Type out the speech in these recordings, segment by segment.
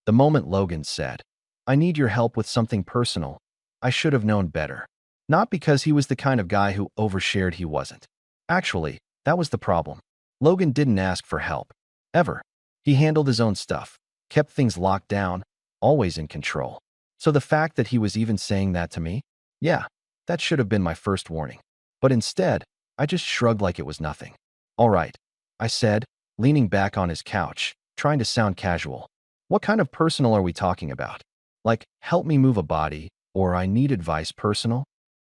The moment Logan said, "I need your help with something personal," I should have known better. Not because he was the kind of guy who overshared, he wasn't. Actually, that was the problem. Logan didn't ask for help. Ever. He handled his own stuff, kept things locked down, always in control. So the fact that he was even saying that to me? Yeah, that should have been my first warning. But instead, I just shrugged like it was nothing. "All right," I said, leaning back on his couch, trying to sound casual. "What kind of personal are we talking about? Like, help me move a body, or I need advice personal?"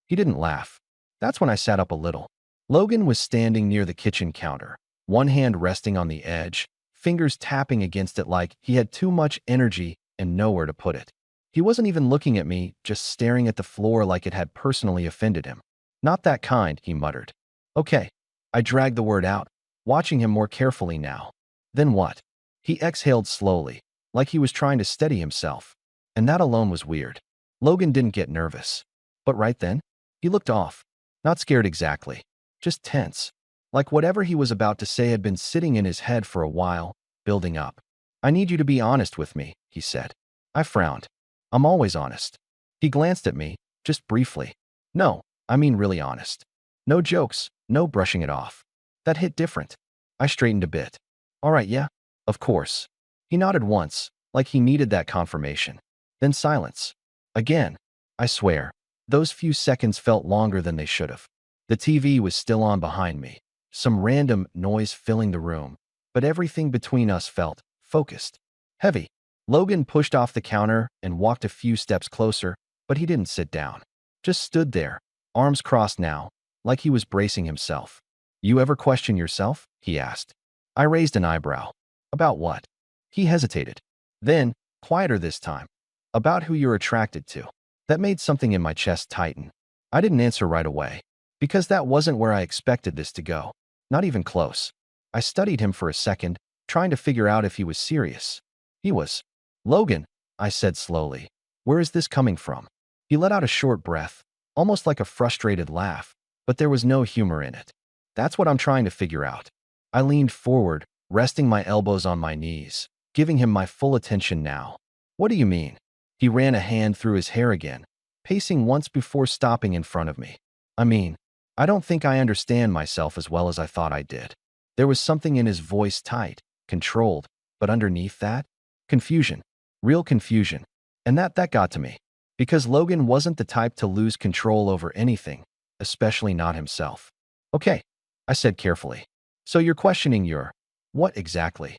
He didn't laugh. That's when I sat up a little. Logan was standing near the kitchen counter, one hand resting on the edge, fingers tapping against it like he had too much energy and nowhere to put it. He wasn't even looking at me, just staring at the floor like it had personally offended him. "Not that kind," he muttered. "Okay." I dragged the word out, watching him more carefully now. "Then what?" He exhaled slowly, like he was trying to steady himself. And that alone was weird. Logan didn't get nervous. But right then, he looked off. Not scared exactly, just tense. Like whatever he was about to say had been sitting in his head for a while, building up. "I need you to be honest with me," he said. I frowned. "I'm always honest." He glanced at me, just briefly. "No, I mean really honest. No jokes, no brushing it off." That hit different. I straightened a bit. "All right, yeah, of course." He nodded once, like he needed that confirmation. Then silence. Again. I swear, those few seconds felt longer than they should have. The TV was still on behind me, some random noise filling the room, but everything between us felt focused, heavy. Logan pushed off the counter and walked a few steps closer, but he didn't sit down. Just stood there, arms crossed now, like he was bracing himself. "You ever question yourself?" he asked. I raised an eyebrow. "About what?" He hesitated. Then, quieter this time, "About who you're attracted to." That made something in my chest tighten. I didn't answer right away, because that wasn't where I expected this to go. Not even close. I studied him for a second, trying to figure out if he was serious. He was. "Logan," I said slowly, "where is this coming from?" He let out a short breath, almost like a frustrated laugh, but there was no humor in it. "That's what I'm trying to figure out." I leaned forward, resting my elbows on my knees, giving him my full attention now. "What do you mean?" He ran a hand through his hair again, pacing once before stopping in front of me. "I mean, I don't think I understand myself as well as I thought I did." There was something in his voice, tight, controlled, but underneath that, confusion. Real confusion. And that got to me. Because Logan wasn't the type to lose control over anything, especially not himself. "Okay," I said carefully. "So you're questioning your what exactly?"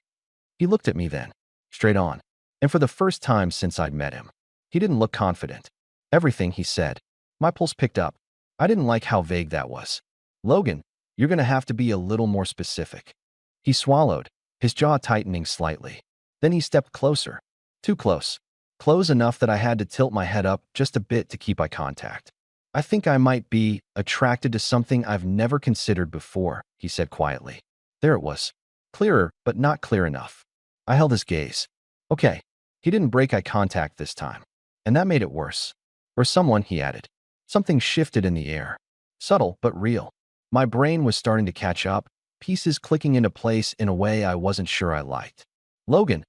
He looked at me then, straight on. And for the first time since I'd met him, he didn't look confident. "Everything," he said. My pulse picked up. I didn't like how vague that was. "Logan, you're going to have to be a little more specific." He swallowed, his jaw tightening slightly. Then he stepped closer. Too close. Close enough that I had to tilt my head up just a bit to keep eye contact. "I think I might be attracted to something I've never considered before," he said quietly. There it was. Clearer, but not clear enough. I held his gaze. "Okay." He didn't break eye contact this time. And that made it worse. "Or someone," he added. Something shifted in the air. Subtle, but real. My brain was starting to catch up, pieces clicking into place in a way I wasn't sure I liked. "Logan,"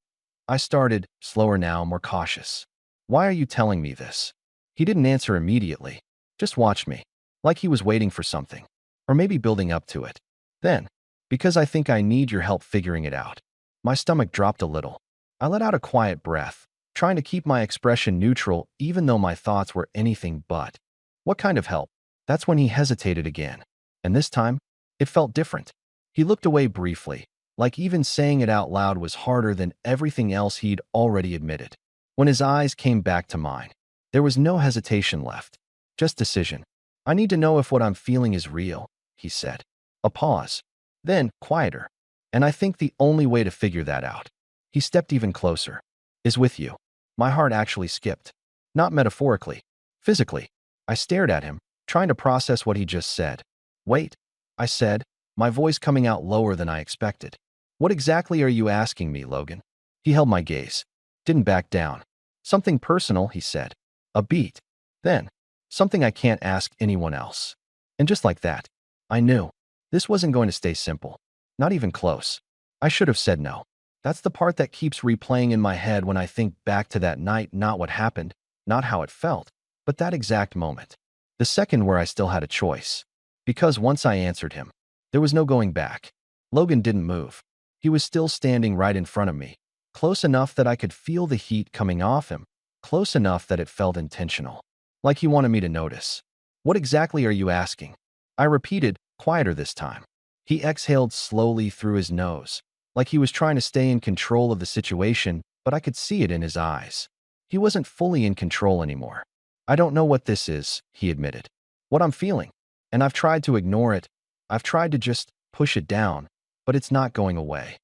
I started, slower now, more cautious. "Why are you telling me this?" He didn't answer immediately. Just watched me, like he was waiting for something. Or maybe building up to it. Then, "Because I think I need your help figuring it out." My stomach dropped a little. I let out a quiet breath, trying to keep my expression neutral even though my thoughts were anything but. "What kind of help?" That's when he hesitated again. And this time, it felt different. He looked away briefly, like even saying it out loud was harder than everything else he'd already admitted. When his eyes came back to mine, there was no hesitation left. Just decision. "I need to know if what I'm feeling is real," he said. A pause. Then, quieter. "And I think the only way to figure that out," he stepped even closer, "is with you." My heart actually skipped. Not metaphorically. Physically. I stared at him, trying to process what he just said. "Wait," I said, my voice coming out lower than I expected. "What exactly are you asking me, Logan?" He held my gaze. Didn't back down. "Something personal," he said. A beat. Then, "Something I can't ask anyone else." And just like that, I knew. This wasn't going to stay simple. Not even close. I should have said no. That's the part that keeps replaying in my head when I think back to that night, not what happened, not how it felt, but that exact moment. The second where I still had a choice. Because once I answered him, there was no going back. Logan didn't move. He was still standing right in front of me, close enough that I could feel the heat coming off him, close enough that it felt intentional, like he wanted me to notice. What exactly are you asking? I repeated, quieter this time. He exhaled slowly through his nose, like he was trying to stay in control of the situation, but I could see it in his eyes. He wasn't fully in control anymore. I don't know what this is, he admitted. What I'm feeling. And I've tried to ignore it. I've tried to just push it down, but it's not going away.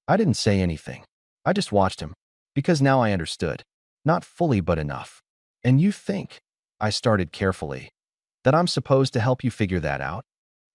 I didn't say anything. I just watched him, because now I understood. Not fully, but enough. And you think, I started carefully, that I'm supposed to help you figure that out?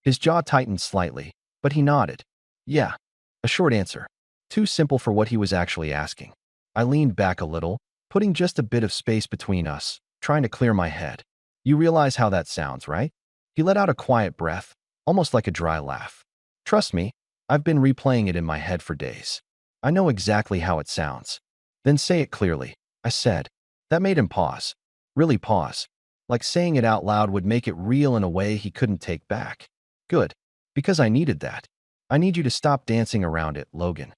His jaw tightened slightly, but he nodded. Yeah. A short answer. Too simple for what he was actually asking. I leaned back a little, putting just a bit of space between us, trying to clear my head. You realize how that sounds, right? He let out a quiet breath, almost like a dry laugh. Trust me, I've been replaying it in my head for days. I know exactly how it sounds. Then say it clearly, I said. That made him pause. Really pause. Like saying it out loud would make it real in a way he couldn't take back. Good. Because I needed that. I need you to stop dancing around it, Logan.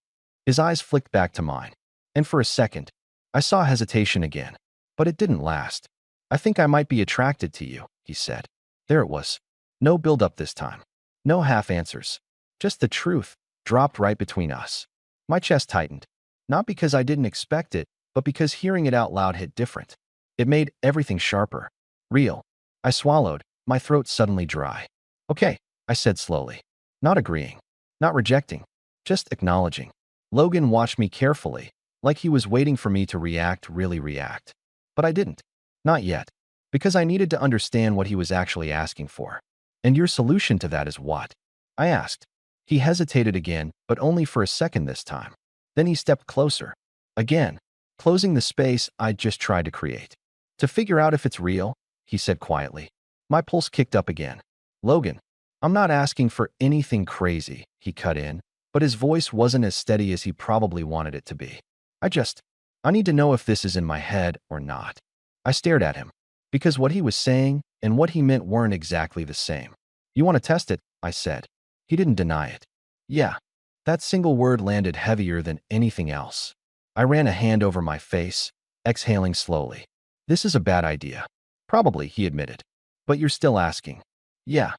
His eyes flicked back to mine. And for a second, I saw hesitation again. But it didn't last. I think I might be attracted to you, he said. There it was. No build-up this time. No half answers. Just the truth, dropped right between us. My chest tightened. Not because I didn't expect it, but because hearing it out loud hit different. It made everything sharper. Real. I swallowed, my throat suddenly dry. Okay, I said slowly. Not agreeing. Not rejecting. Just acknowledging. Logan watched me carefully, like he was waiting for me to really react. But I didn't. Not yet. Because I needed to understand what he was actually asking for. And your solution to that is what? I asked. He hesitated again, but only for a second this time. Then he stepped closer. Again, closing the space I'd just tried to create. To figure out if it's real, he said quietly. My pulse kicked up again. Logan, I'm not asking for anything crazy, he cut in, but his voice wasn't as steady as he probably wanted it to be. I need to know if this is in my head or not. I stared at him, because what he was saying and what he meant weren't exactly the same. You want to test it, I said. He didn't deny it. Yeah. That single word landed heavier than anything else. I ran a hand over my face, exhaling slowly. This is a bad idea. Probably, he admitted. But you're still asking. Yeah.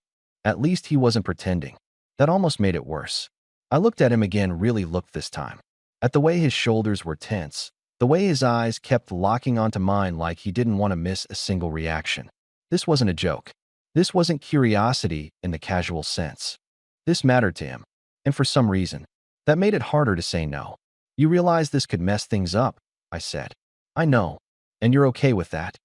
At least he wasn't pretending. That almost made it worse. I looked at him again, really looked this time. At the way his shoulders were tense, the way his eyes kept locking onto mine like he didn't want to miss a single reaction. This wasn't a joke. This wasn't curiosity in the casual sense. This mattered to him. And for some reason, that made it harder to say no. You realize this could mess things up, I said. I know. And you're okay with that?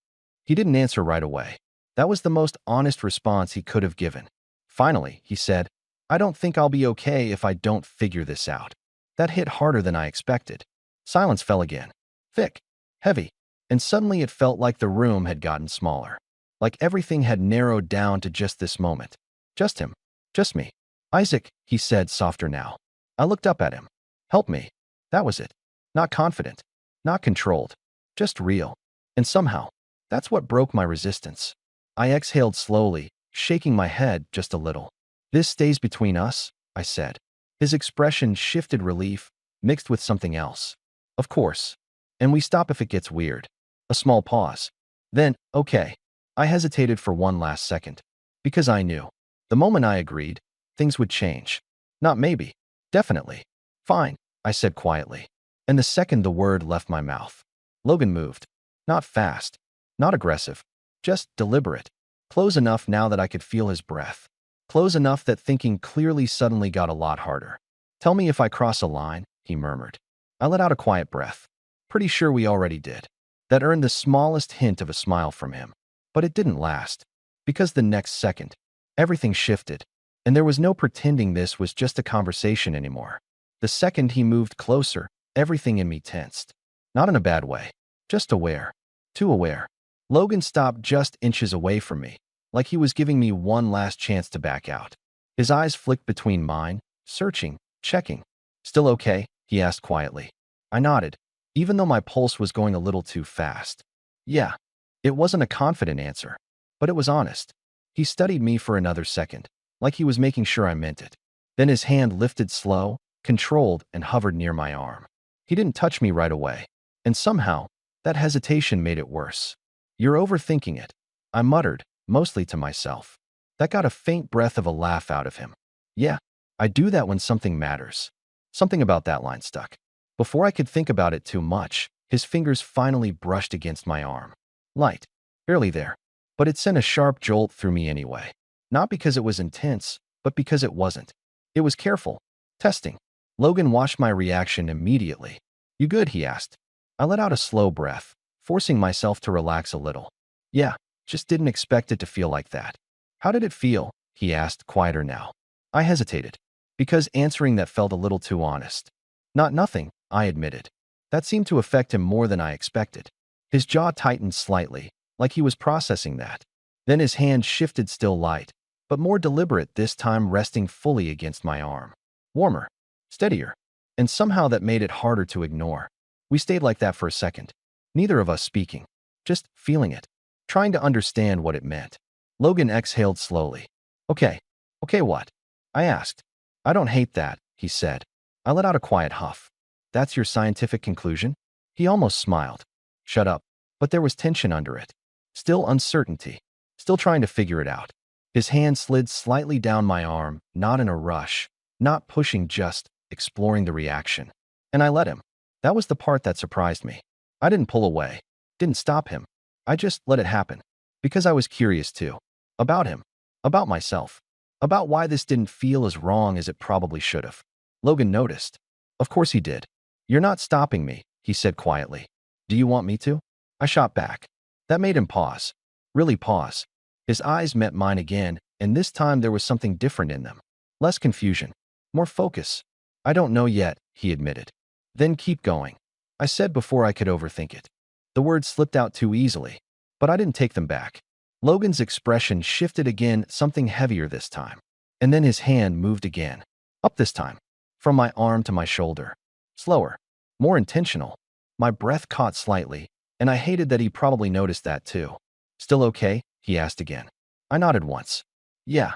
He didn't answer right away. That was the most honest response he could have given. Finally, he said, I don't think I'll be okay if I don't figure this out. That hit harder than I expected. Silence fell again. Thick. Heavy. And suddenly it felt like the room had gotten smaller. Like everything had narrowed down to just this moment. Just him. Just me. Isaac, he said, softer now. I looked up at him. Help me. That was it. Not confident. Not controlled. Just real. And somehow, that's what broke my resistance. I exhaled slowly, shaking my head just a little. This stays between us, I said. His expression shifted relief, mixed with something else. Of course. And we stop if it gets weird. A small pause. Then, okay. I hesitated for one last second. Because I knew. The moment I agreed, things would change. Not maybe. Definitely. Fine, I said quietly. And the second the word left my mouth, Logan moved. Not fast. Not aggressive. Just deliberate. Close enough now that I could feel his breath. Close enough that thinking clearly suddenly got a lot harder. Tell me if I cross a line, he murmured. I let out a quiet breath. Pretty sure we already did. That earned the smallest hint of a smile from him. But it didn't last. Because the next second, everything shifted. And there was no pretending this was just a conversation anymore. The second he moved closer, everything in me tensed. Not in a bad way. Just aware. Too aware. Logan stopped just inches away from me, like he was giving me one last chance to back out. His eyes flicked between mine, searching, checking. Still okay? he asked quietly. I nodded, even though my pulse was going a little too fast. Yeah. It wasn't a confident answer, but it was honest. He studied me for another second, like he was making sure I meant it. Then his hand lifted slow, controlled, and hovered near my arm. He didn't touch me right away, and somehow, that hesitation made it worse. You're overthinking it, I muttered, mostly to myself. That got a faint breath of a laugh out of him. Yeah, I do that when something matters. Something about that line stuck. Before I could think about it too much, his fingers finally brushed against my arm. Light, barely there, but it sent a sharp jolt through me anyway. Not because it was intense, but because it wasn't. It was careful, testing. Logan watched my reaction immediately. You good? He asked. I let out a slow breath, forcing myself to relax a little. Yeah, just didn't expect it to feel like that. How did it feel? He asked, quieter now. I hesitated, because answering that felt a little too honest. Not nothing, I admitted. That seemed to affect him more than I expected. His jaw tightened slightly, like he was processing that. Then his hand shifted, still light, but more deliberate this time, resting fully against my arm. Warmer, steadier, and somehow that made it harder to ignore. We stayed like that for a second, neither of us speaking, just feeling it, trying to understand what it meant. Logan exhaled slowly. Okay, what? I asked. I don't hate that, he said. I let out a quiet huff. That's your scientific conclusion? He almost smiled. Shut up. But there was tension under it. Still uncertainty. Still trying to figure it out. His hand slid slightly down my arm, not in a rush, not pushing, just exploring the reaction. And I let him. That was the part that surprised me. I didn't pull away. Didn't stop him. I just let it happen. Because I was curious too. About him. About myself. About why this didn't feel as wrong as it probably should have. Logan noticed. Of course he did. You're not stopping me, he said quietly. Do you want me to? I shot back. That made him pause. Really pause. His eyes met mine again, and this time there was something different in them. Less confusion. More focus. I don't know yet, he admitted. Then keep going. I said before I could overthink it. The words slipped out too easily, but I didn't take them back. Logan's expression shifted again, something heavier this time. And then his hand moved again. Up this time. From my arm to my shoulder. Slower. More intentional. My breath caught slightly, and I hated that he probably noticed that too. Still okay? He asked again. I nodded once. Yeah.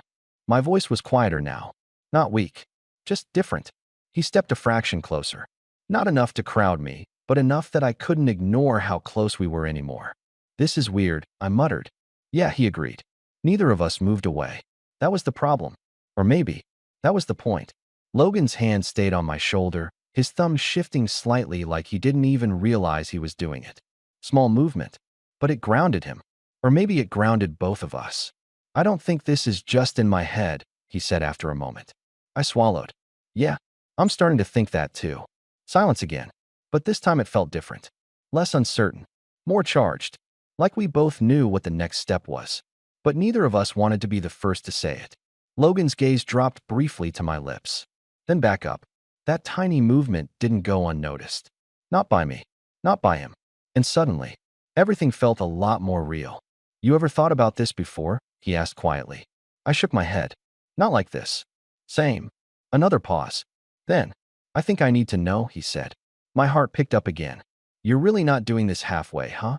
My voice was quieter now. Not weak. Just different. He stepped a fraction closer. Not enough to crowd me, but enough that I couldn't ignore how close we were anymore. This is weird, I muttered. Yeah, he agreed. Neither of us moved away. That was the problem. Or maybe, that was the point. Logan's hand stayed on my shoulder, his thumb shifting slightly like he didn't even realize he was doing it. Small movement, but it grounded him. Or maybe it grounded both of us. I don't think this is just in my head, he said after a moment. I swallowed. Yeah, I'm starting to think that too. Silence again. But this time it felt different. Less uncertain. More charged. Like we both knew what the next step was. But neither of us wanted to be the first to say it. Logan's gaze dropped briefly to my lips. Then back up. That tiny movement didn't go unnoticed. Not by me. Not by him. And suddenly, everything felt a lot more real. You ever thought about this before? He asked quietly. I shook my head. Not like this. Same. Another pause. Then, I think I need to know, he said. My heart picked up again. You're really not doing this halfway, huh?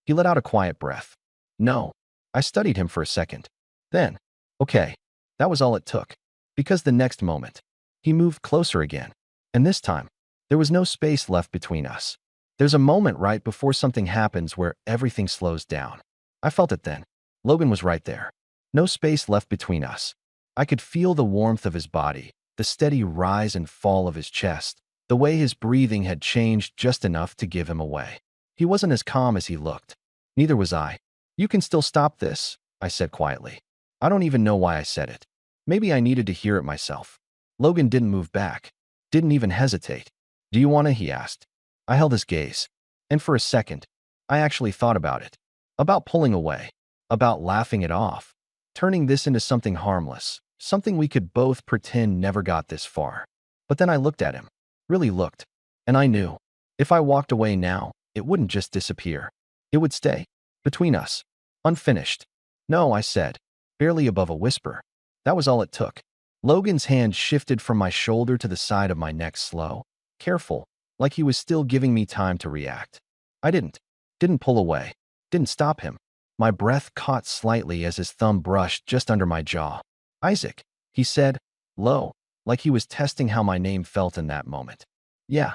He let out a quiet breath. No. I studied him for a second. Then, okay. That was all it took. Because the next moment, he moved closer again. And this time, there was no space left between us. There's a moment right before something happens where everything slows down. I felt it then. Logan was right there. No space left between us. I could feel the warmth of his body, the steady rise and fall of his chest, the way his breathing had changed just enough to give him away. He wasn't as calm as he looked. Neither was I. You can still stop this, I said quietly. I don't even know why I said it. Maybe I needed to hear it myself. Logan didn't move back. Didn't even hesitate. Do you want to? He asked. I held his gaze. And for a second, I actually thought about it. About pulling away. About laughing it off. Turning this into something harmless. Something we could both pretend never got this far. But then I looked at him. Really looked. And I knew. If I walked away now, it wouldn't just disappear. It would stay. Between us. Unfinished. No, I said. Barely above a whisper. That was all it took. Logan's hand shifted from my shoulder to the side of my neck slow, careful, like he was still giving me time to react. I didn't pull away, didn't stop him. My breath caught slightly as his thumb brushed just under my jaw. Isaac, he said, low, like he was testing how my name felt in that moment. Yeah,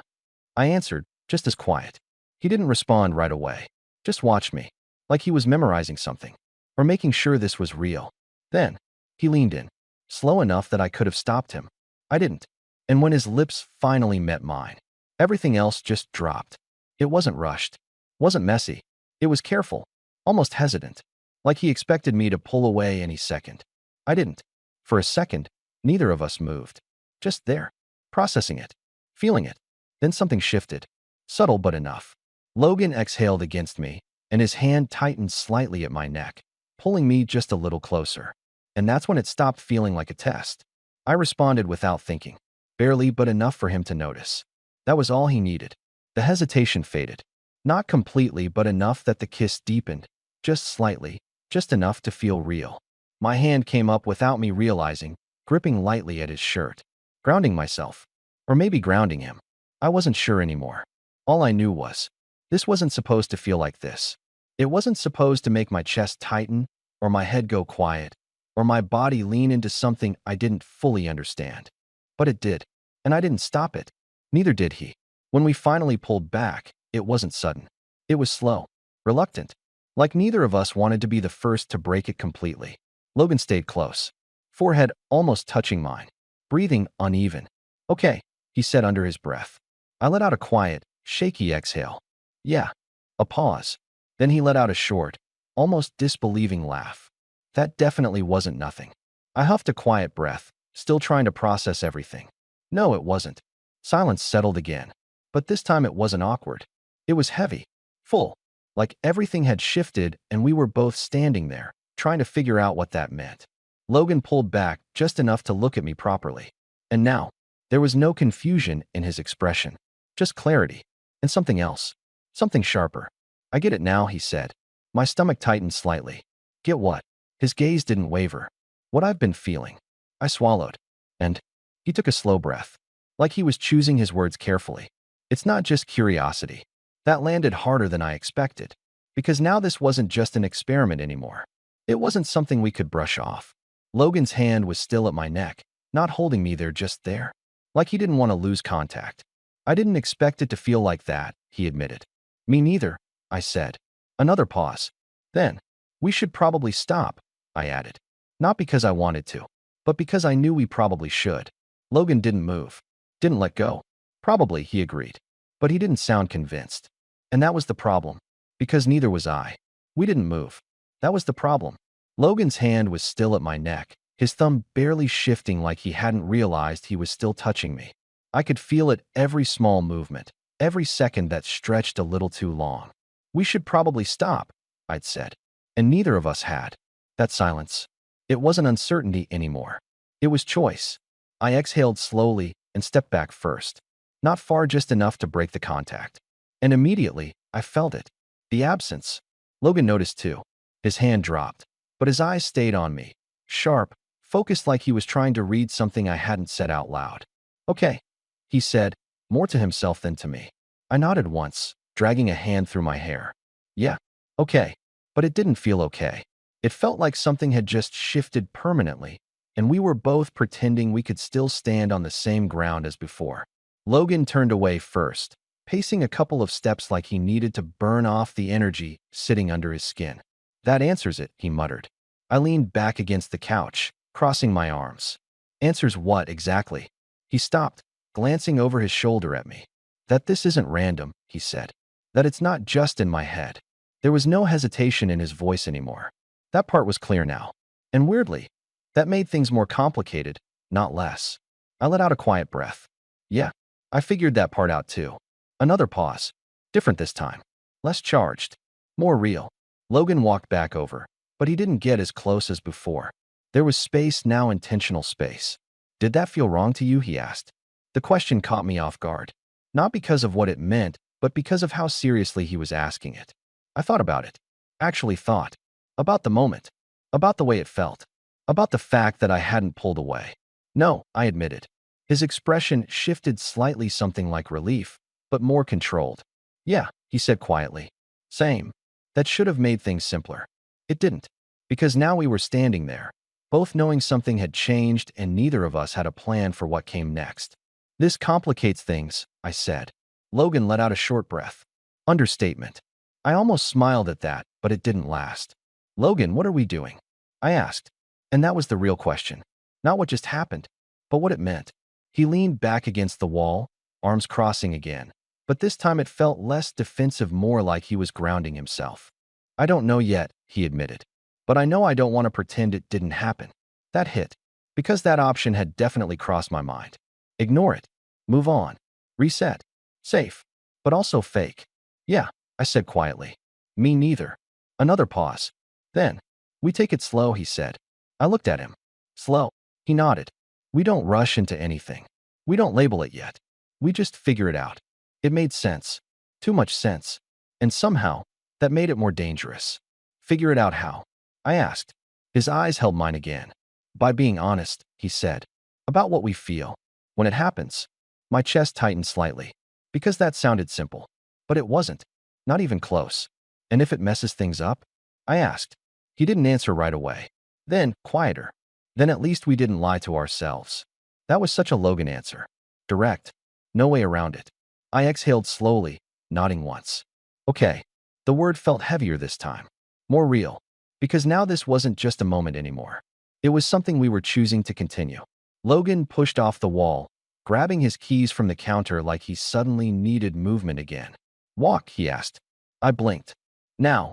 I answered, just as quiet. He didn't respond right away, just watched me, like he was memorizing something, or making sure this was real. Then, he leaned in, slow enough that I could have stopped him. I didn't. And when his lips finally met mine, everything else just dropped. It wasn't rushed, wasn't messy. It was careful, almost hesitant, like he expected me to pull away any second. I didn't. For a second, neither of us moved. Just there, processing it, feeling it. Then something shifted, subtle but enough. Logan exhaled against me, and his hand tightened slightly at my neck, pulling me just a little closer. And that's when it stopped feeling like a test. I responded without thinking, barely but enough for him to notice. That was all he needed. The hesitation faded. Not completely, but enough that the kiss deepened, just slightly, just enough to feel real. My hand came up without me realizing, gripping lightly at his shirt, grounding myself, or maybe grounding him. I wasn't sure anymore. All I knew was, this wasn't supposed to feel like this. It wasn't supposed to make my chest tighten, or my head go quiet, or my body lean into something I didn't fully understand. But it did, and I didn't stop it. Neither did he. When we finally pulled back, it wasn't sudden. It was slow, reluctant, like neither of us wanted to be the first to break it completely. Logan stayed close, forehead almost touching mine, breathing uneven. Okay, he said under his breath. I let out a quiet, shaky exhale. Yeah. A pause. Then he let out a short, almost disbelieving laugh. That definitely wasn't nothing. I huffed a quiet breath, still trying to process everything. No, it wasn't. Silence settled again. But this time it wasn't awkward. It was heavy, full, like everything had shifted and we were both standing there, trying to figure out what that meant. Logan pulled back just enough to look at me properly. And now, there was no confusion in his expression, just clarity, and something else, something sharper. I get it now, he said. My stomach tightened slightly. Get what? His gaze didn't waver. What I've been feeling. I swallowed. And he took a slow breath, like he was choosing his words carefully. It's not just curiosity. That landed harder than I expected, because now this wasn't just an experiment anymore. It wasn't something we could brush off. Logan's hand was still at my neck, not holding me there, just there, like he didn't want to lose contact. I didn't expect it to feel like that, he admitted. Me neither, I said. Another pause. Then, we should probably stop, I added. Not because I wanted to, but because I knew we probably should. Logan didn't move, didn't let go. Probably, he agreed. But he didn't sound convinced. And that was the problem, because neither was I. We didn't move. That was the problem. Logan's hand was still at my neck, his thumb barely shifting like he hadn't realized he was still touching me. I could feel it every small movement, every second that stretched a little too long. We should probably stop, I'd said. And neither of us had. That silence. It wasn't uncertainty anymore. It was choice. I exhaled slowly and stepped back first. Not far, just enough to break the contact. And immediately, I felt it. The absence. Logan noticed too. His hand dropped, but his eyes stayed on me. Sharp, focused, like he was trying to read something I hadn't said out loud. Okay, he said, more to himself than to me. I nodded once, dragging a hand through my hair. Yeah, okay. But it didn't feel okay. It felt like something had just shifted permanently, and we were both pretending we could still stand on the same ground as before. Logan turned away first, pacing a couple of steps like he needed to burn off the energy sitting under his skin. That answers it, he muttered. I leaned back against the couch, crossing my arms. Answers what exactly? He stopped, glancing over his shoulder at me. That this isn't random, he said. That it's not just in my head. There was no hesitation in his voice anymore. That part was clear now. And weirdly, that made things more complicated, not less. I let out a quiet breath. Yeah, I figured that part out too. Another pause. Different this time. Less charged. More real. Logan walked back over, but he didn't get as close as before. There was space now, intentional space. Did that feel wrong to you, he asked. The question caught me off guard. Not because of what it meant, but because of how seriously he was asking it. I thought about it. Actually thought. About the moment. About the way it felt. About the fact that I hadn't pulled away. No, I admitted. His expression shifted slightly, something like relief, but more controlled. Yeah, he said quietly. Same. That should have made things simpler. It didn't. Because now we were standing there, both knowing something had changed and neither of us had a plan for what came next. This complicates things, I said. Logan let out a short breath. Understatement. I almost smiled at that, but it didn't last. Logan, what are we doing? I asked. And that was the real question. Not what just happened, but what it meant. He leaned back against the wall, arms crossing again. But this time it felt less defensive, more like he was grounding himself. I don't know yet, he admitted. But I know I don't want to pretend it didn't happen. That hit. Because that option had definitely crossed my mind. Ignore it. Move on. Reset. Safe. But also fake. Yeah, I said quietly. Me neither. Another pause. Then, we take it slow, he said. I looked at him. Slow. He nodded. We don't rush into anything. We don't label it yet. We just figure it out. It made sense. Too much sense. And somehow, that made it more dangerous. Figure it out how? I asked. His eyes held mine again. By being honest, he said. About what we feel. When it happens. My chest tightened slightly. Because that sounded simple. But it wasn't. Not even close. And if it messes things up? I asked. He didn't answer right away. Then, quieter. Then at least we didn't lie to ourselves. That was such a Logan answer. Direct. No way around it. I exhaled slowly, nodding once. Okay. The word felt heavier this time. More real. Because now this wasn't just a moment anymore. It was something we were choosing to continue. Logan pushed off the wall, grabbing his keys from the counter like he suddenly needed movement again. Walk, he asked. I blinked. Now.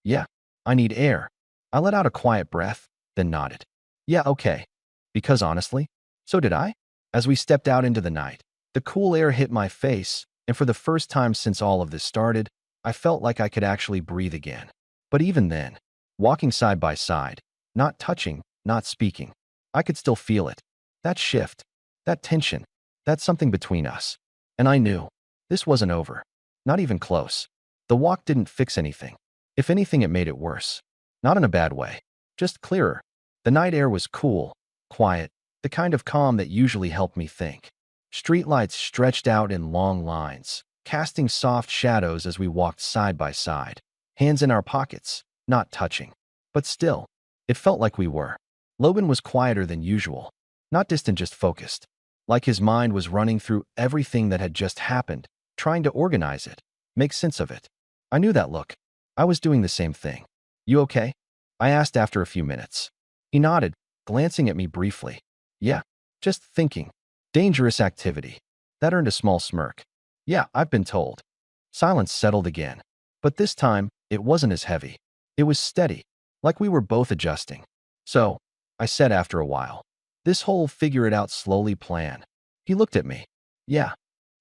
Yeah. I need air. I let out a quiet breath, then nodded. Yeah, okay. Because honestly, so did I. As we stepped out into the night, the cool air hit my face, and for the first time since all of this started, I felt like I could actually breathe again. But even then, walking side by side, not touching, not speaking, I could still feel it. That shift, that tension, that something between us. And I knew, this wasn't over. Not even close. The walk didn't fix anything. If anything, it made it worse. Not in a bad way, just clearer. The night air was cool, quiet, the kind of calm that usually helped me think. Streetlights stretched out in long lines, casting soft shadows as we walked side by side, hands in our pockets, not touching. But still, it felt like we were. Logan was quieter than usual, not distant, just focused. Like his mind was running through everything that had just happened, trying to organize it, make sense of it. I knew that look. I was doing the same thing. You okay? I asked after a few minutes. He nodded, glancing at me briefly. Yeah, just thinking. Dangerous activity. That earned a small smirk. Yeah, I've been told. Silence settled again. But this time, it wasn't as heavy. It was steady, like we were both adjusting. So, I said after a while, this whole figure it out slowly plan. He looked at me. Yeah.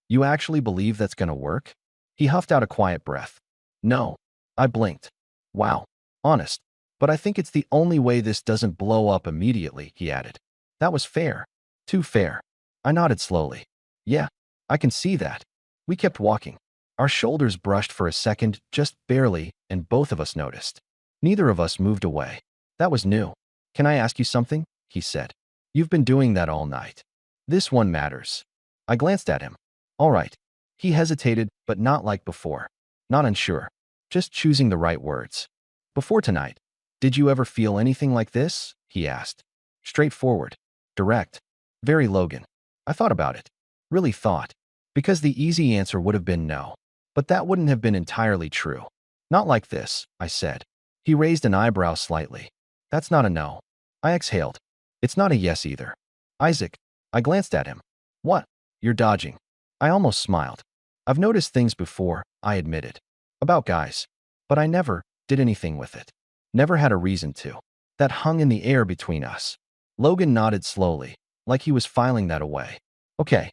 You actually believe that's gonna work? He huffed out a quiet breath. No. I blinked. Wow. Honest. But I think it's the only way this doesn't blow up immediately, he added. That was fair. Too fair. I nodded slowly. Yeah, I can see that. We kept walking. Our shoulders brushed for a second, just barely, and both of us noticed. Neither of us moved away. That was new. Can I ask you something? He said. You've been doing that all night. This one matters. I glanced at him. All right. He hesitated, but not like before. Not unsure. Just choosing the right words. Before tonight, did you ever feel anything like this? He asked. Straightforward. Direct. Very Logan. I thought about it. Really thought. Because the easy answer would have been no. But that wouldn't have been entirely true. Not like this, I said. He raised an eyebrow slightly. That's not a no. I exhaled. It's not a yes either. Isaac. I glanced at him. What? You're dodging. I almost smiled. I've noticed things before, I admitted. About guys. But I never did anything with it. Never had a reason to. That hung in the air between us. Logan nodded slowly, like he was filing that away. Okay.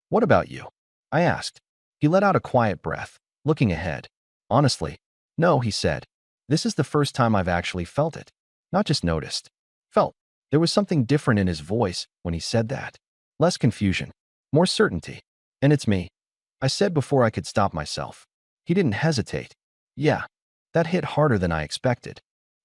What about you? I asked. He let out a quiet breath, looking ahead. Honestly, no, he said. This is the first time I've actually felt it. Not just noticed. Felt. There was something different in his voice when he said that. Less confusion. More certainty. And it's me. I said before I could stop myself. He didn't hesitate. Yeah. That hit harder than I expected.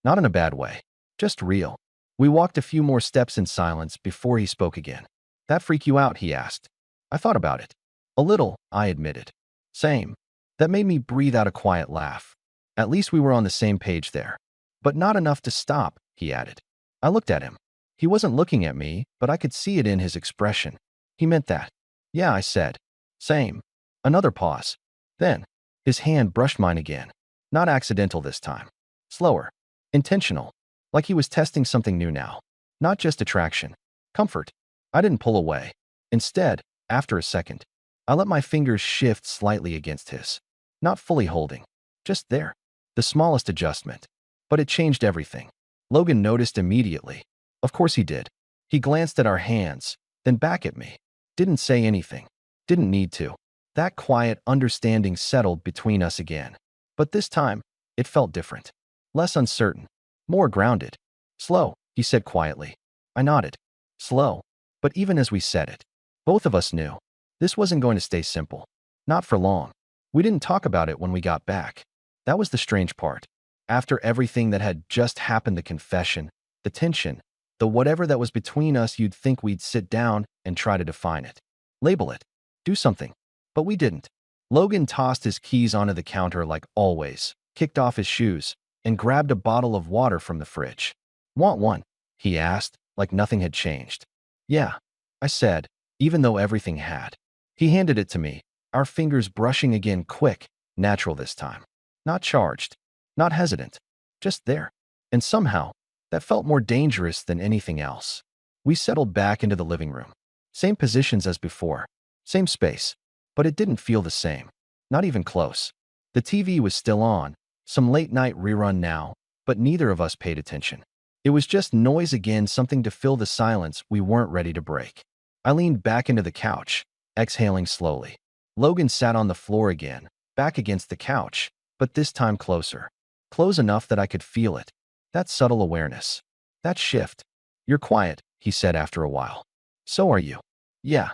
Not in a bad way. Just real. We walked a few more steps in silence before he spoke again. That freak you out? He asked. I thought about it. A little, I admitted. Same. That made me breathe out a quiet laugh. At least we were on the same page there. But not enough to stop, he added. I looked at him. He wasn't looking at me, but I could see it in his expression. He meant that. Yeah, I said. Same. Another pause. Then, his hand brushed mine again. Not accidental this time. Slower. Intentional. Like he was testing something new now. Not just attraction. Comfort. I didn't pull away. Instead, after a second, I let my fingers shift slightly against his. Not fully holding. Just there. The smallest adjustment. But it changed everything. Logan noticed immediately. Of course he did. He glanced at our hands, then back at me. Didn't say anything. Didn't need to. That quiet understanding settled between us again. But this time, it felt different. Less uncertain. More grounded. Slow, he said quietly. I nodded. Slow. But even as we said it, both of us knew. This wasn't going to stay simple. Not for long. We didn't talk about it when we got back. That was the strange part. After everything that had just happened, the confession, the tension, the whatever that was between us, you'd think we'd sit down and try to define it. Label it. Do something. But we didn't. Logan tossed his keys onto the counter like always, kicked off his shoes, and grabbed a bottle of water from the fridge. Want one? He asked, like nothing had changed. Yeah, I said, even though everything had. He handed it to me, our fingers brushing again, quick, natural this time. Not charged. Not hesitant. Just there. And somehow, that felt more dangerous than anything else. We settled back into the living room. Same positions as before. Same space. But it didn't feel the same. Not even close. The TV was still on, some late-night rerun now, but neither of us paid attention. It was just noise again, something to fill the silence we weren't ready to break. I leaned back into the couch, exhaling slowly. Logan sat on the floor again, back against the couch, but this time closer. Close enough that I could feel it. That subtle awareness. That shift. You're quiet, he said after a while. So are you. Yeah.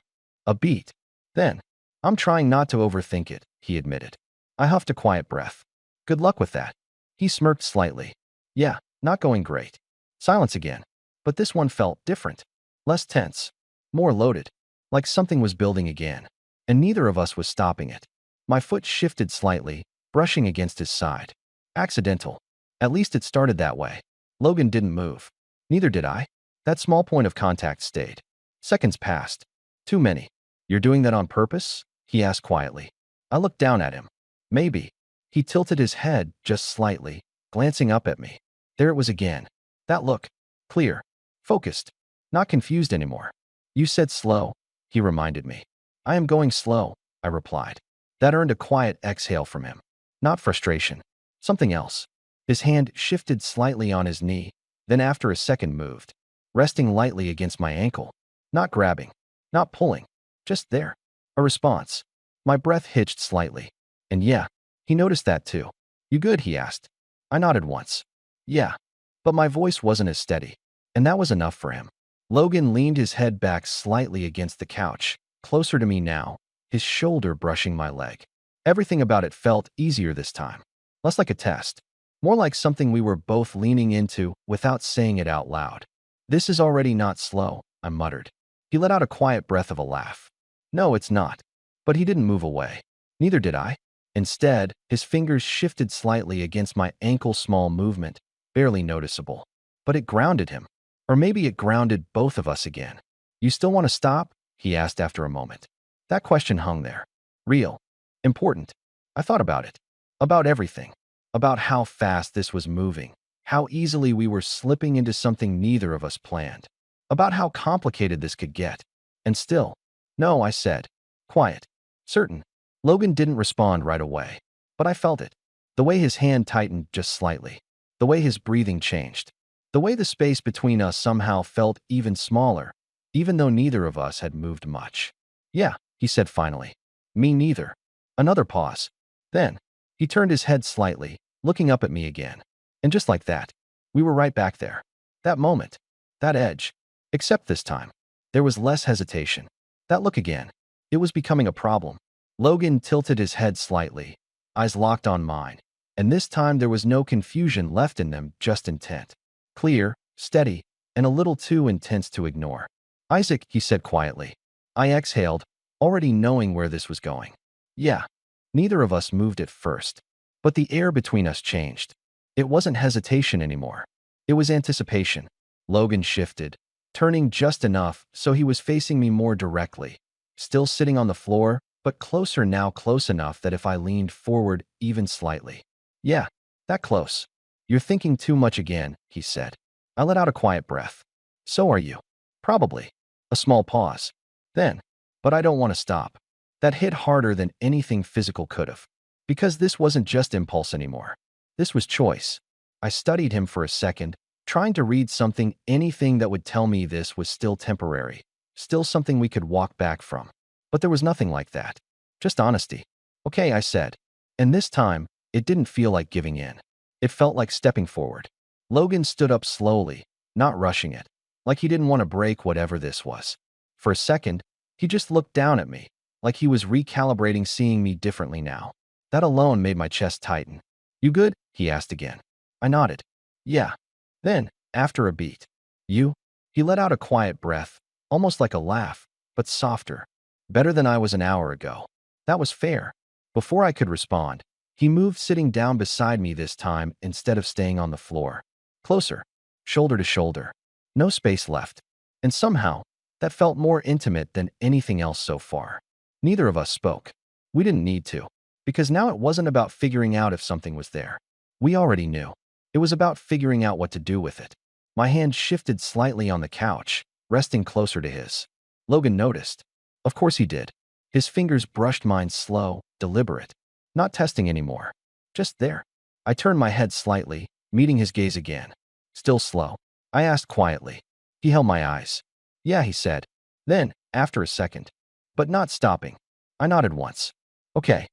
A beat. Then, I'm trying not to overthink it, he admitted. I huffed a quiet breath. Good luck with that. He smirked slightly. Yeah, not going great. Silence again. But this one felt different. Less tense. More loaded. Like something was building again. And neither of us was stopping it. My foot shifted slightly, brushing against his side. Accidental. At least it started that way. Logan didn't move. Neither did I. That small point of contact stayed. Seconds passed. Too many. You're doing that on purpose? He asked quietly. I looked down at him. Maybe. He tilted his head just slightly, glancing up at me. There it was again. That look. Clear. Focused. Not confused anymore. You said slow, he reminded me. I am going slow, I replied. That earned a quiet exhale from him. Not frustration. Something else. His hand shifted slightly on his knee, then after a second moved, resting lightly against my ankle. Not grabbing. Not pulling. Just there. A response. My breath hitched slightly. And yeah, he noticed that too. You good? He asked. I nodded once. Yeah. But my voice wasn't as steady. And that was enough for him. Logan leaned his head back slightly against the couch, closer to me now, his shoulder brushing my leg. Everything about it felt easier this time. Less like a test. More like something we were both leaning into without saying it out loud. This is already not slow, I muttered. He let out a quiet breath of a laugh. No, it's not. But he didn't move away. Neither did I. Instead, his fingers shifted slightly against my ankle, small movement, barely noticeable. But it grounded him. Or maybe it grounded both of us again. You still want to stop? He asked after a moment. That question hung there. Real. Important. I thought about it. About everything. About how fast this was moving. How easily we were slipping into something neither of us planned. About how complicated this could get. And still, no, I said. Quiet. Certain. Logan didn't respond right away. But I felt it. The way his hand tightened just slightly. The way his breathing changed. The way the space between us somehow felt even smaller, even though neither of us had moved much. Yeah, he said finally. Me neither. Another pause. Then, he turned his head slightly, looking up at me again. And just like that, we were right back there. That moment. That edge. Except this time, there was less hesitation. That look again. It was becoming a problem. Logan tilted his head slightly, eyes locked on mine. And this time there was no confusion left in them, just intent. Clear, steady, and a little too intense to ignore. Isaac, he said quietly. I exhaled, already knowing where this was going. Yeah. Neither of us moved at first, but the air between us changed. It wasn't hesitation anymore. It was anticipation. Logan shifted, turning just enough so he was facing me more directly, still sitting on the floor, but closer now, close enough that if I leaned forward even slightly. Yeah, that close. You're thinking too much again, he said. I let out a quiet breath. So are you. Probably. A small pause. Then, but I don't want to stop. That hit harder than anything physical could have. Because this wasn't just impulse anymore. This was choice. I studied him for a second, trying to read something, anything that would tell me this was still temporary, still something we could walk back from. But there was nothing like that. Just honesty. Okay, I said. And this time, it didn't feel like giving in. It felt like stepping forward. Logan stood up slowly, not rushing it, like he didn't want to break whatever this was. For a second, he just looked down at me, like he was recalibrating, seeing me differently now. That alone made my chest tighten. You good? He asked again. I nodded. Yeah. Then, after a beat, you? He let out a quiet breath, almost like a laugh, but softer. Better than I was an hour ago. That was fair. Before I could respond, he moved, sitting down beside me this time instead of staying on the floor. Closer, shoulder to shoulder. No space left. And somehow, that felt more intimate than anything else so far. Neither of us spoke. We didn't need to, because now it wasn't about figuring out if something was there. We already knew. It was about figuring out what to do with it. My hand shifted slightly on the couch, resting closer to his. Logan noticed. Of course he did. His fingers brushed mine, slow, deliberate. Not testing anymore. Just there. I turned my head slightly, meeting his gaze again. Still slow. I asked quietly. He held my eyes. Yeah, he said. Then, after a second. But not stopping. I nodded once. Okay.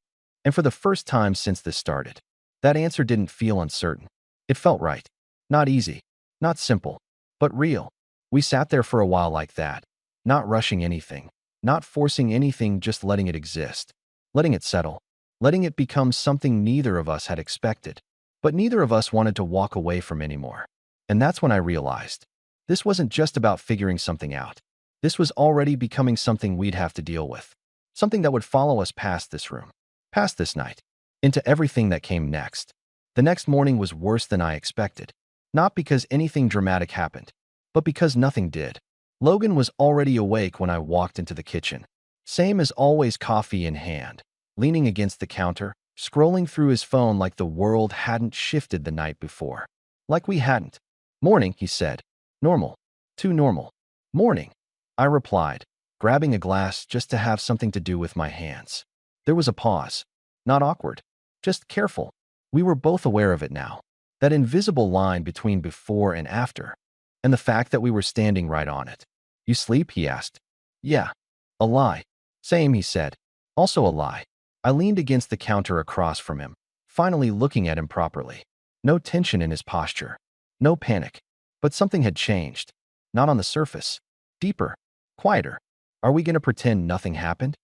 And for the first time since this started, that answer didn't feel uncertain. It felt right. Not easy. Not simple. But real. We sat there for a while like that. Not rushing anything. Not forcing anything, just letting it exist. Letting it settle. Letting it become something neither of us had expected. But neither of us wanted to walk away from anymore. And that's when I realized. This wasn't just about figuring something out. This was already becoming something we'd have to deal with. Something that would follow us past this room. Past this night. Into everything that came next. The next morning was worse than I expected. Not because anything dramatic happened, but because nothing did. Logan was already awake when I walked into the kitchen. Same as always, coffee in hand, leaning against the counter, scrolling through his phone like the world hadn't shifted the night before. Like we hadn't. Morning, he said. Normal. Too normal. Morning, I replied, grabbing a glass just to have something to do with my hands. There was a pause. Not awkward. Just careful. We were both aware of it now. That invisible line between before and after. And the fact that we were standing right on it. You sleep? He asked. Yeah. A lie. Same, he said. Also a lie. I leaned against the counter across from him, finally looking at him properly. No tension in his posture. No panic. But something had changed. Not on the surface. Deeper. Quieter. Are we going to pretend nothing happened?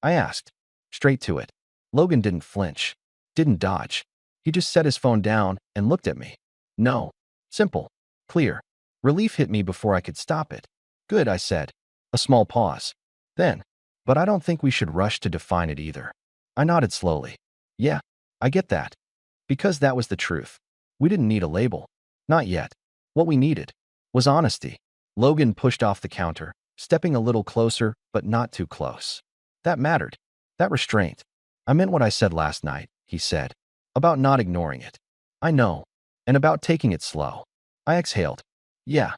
I asked. Straight to it. Logan didn't flinch. Didn't dodge. He just set his phone down and looked at me. No. Simple. Clear. Relief hit me before I could stop it. Good, I said. A small pause. Then. But I don't think we should rush to define it either. I nodded slowly. Yeah, I get that. Because that was the truth. We didn't need a label. Not yet. What we needed was honesty. Logan pushed off the counter, stepping a little closer, but not too close. That mattered. That restraint. I meant what I said last night, he said. About not ignoring it. I know. And about taking it slow. I exhaled. Yeah.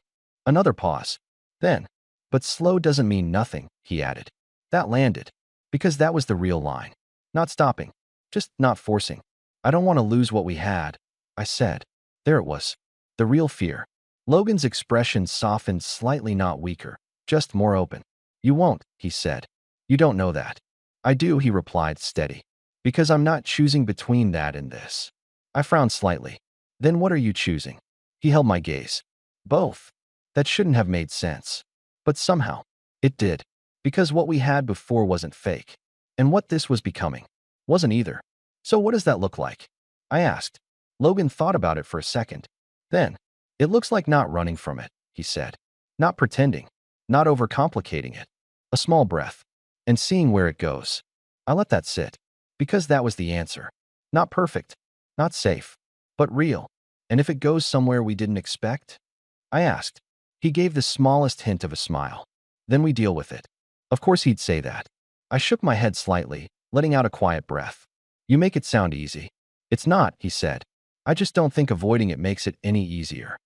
Another pause. Then. But slow doesn't mean nothing, he added. That landed. Because that was the real line. Not stopping. Just not forcing. I don't want to lose what we had, I said. There it was. The real fear. Logan's expression softened slightly, not weaker, just more open. You won't, he said. You don't know that. I do, he replied, steady. Because I'm not choosing between that and this. I frowned slightly. Then what are you choosing? He held my gaze. Both. That shouldn't have made sense. But somehow, it did. Because what we had before wasn't fake. And what this was becoming wasn't either. So what does that look like? I asked. Logan thought about it for a second. Then, it looks like not running from it, he said. Not pretending. not overcomplicating it. A small breath, and seeing where it goes. I let that sit, because that was the answer. Not perfect, not safe, but real. And if it goes somewhere we didn't expect? I asked. He gave the smallest hint of a smile. Then we deal with it. Of course he'd say that. I shook my head slightly, letting out a quiet breath. You make it sound easy. It's not, he said. I just don't think avoiding it makes it any easier.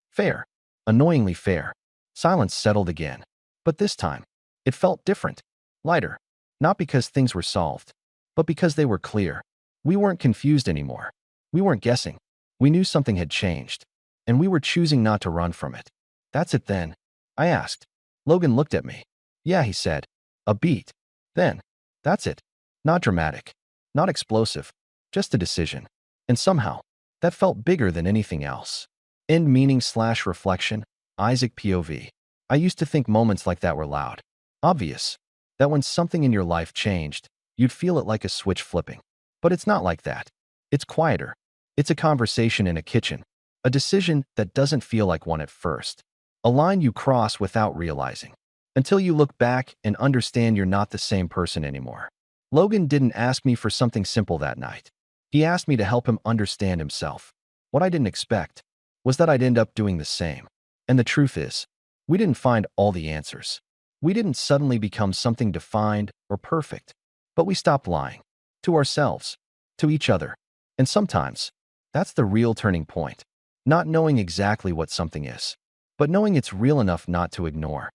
Fair. Annoyingly fair. Silence settled again. But this time, it felt different. Lighter. Not because things were solved, but because they were clear. We weren't confused anymore. We weren't guessing. We knew something had changed, and we were choosing not to run from it. That's it then? I asked. Logan looked at me. Yeah, he said. A beat. Then. That's it. Not dramatic. Not explosive. Just a decision. And somehow, that felt bigger than anything else. End meaning/reflection, Isaac POV. I used to think moments like that were loud. Obvious. That when something in your life changed, you'd feel it like a switch flipping. But it's not like that. It's quieter. It's a conversation in a kitchen. A decision that doesn't feel like one at first. A line you cross without realizing. Until you look back and understand you're not the same person anymore. Logan didn't ask me for something simple that night. He asked me to help him understand himself. What I didn't expect was that I'd end up doing the same. And the truth is, we didn't find all the answers. We didn't suddenly become something defined or perfect. But we stopped lying. To ourselves. To each other. And sometimes, that's the real turning point. Not knowing exactly what something is, but knowing it's real enough not to ignore.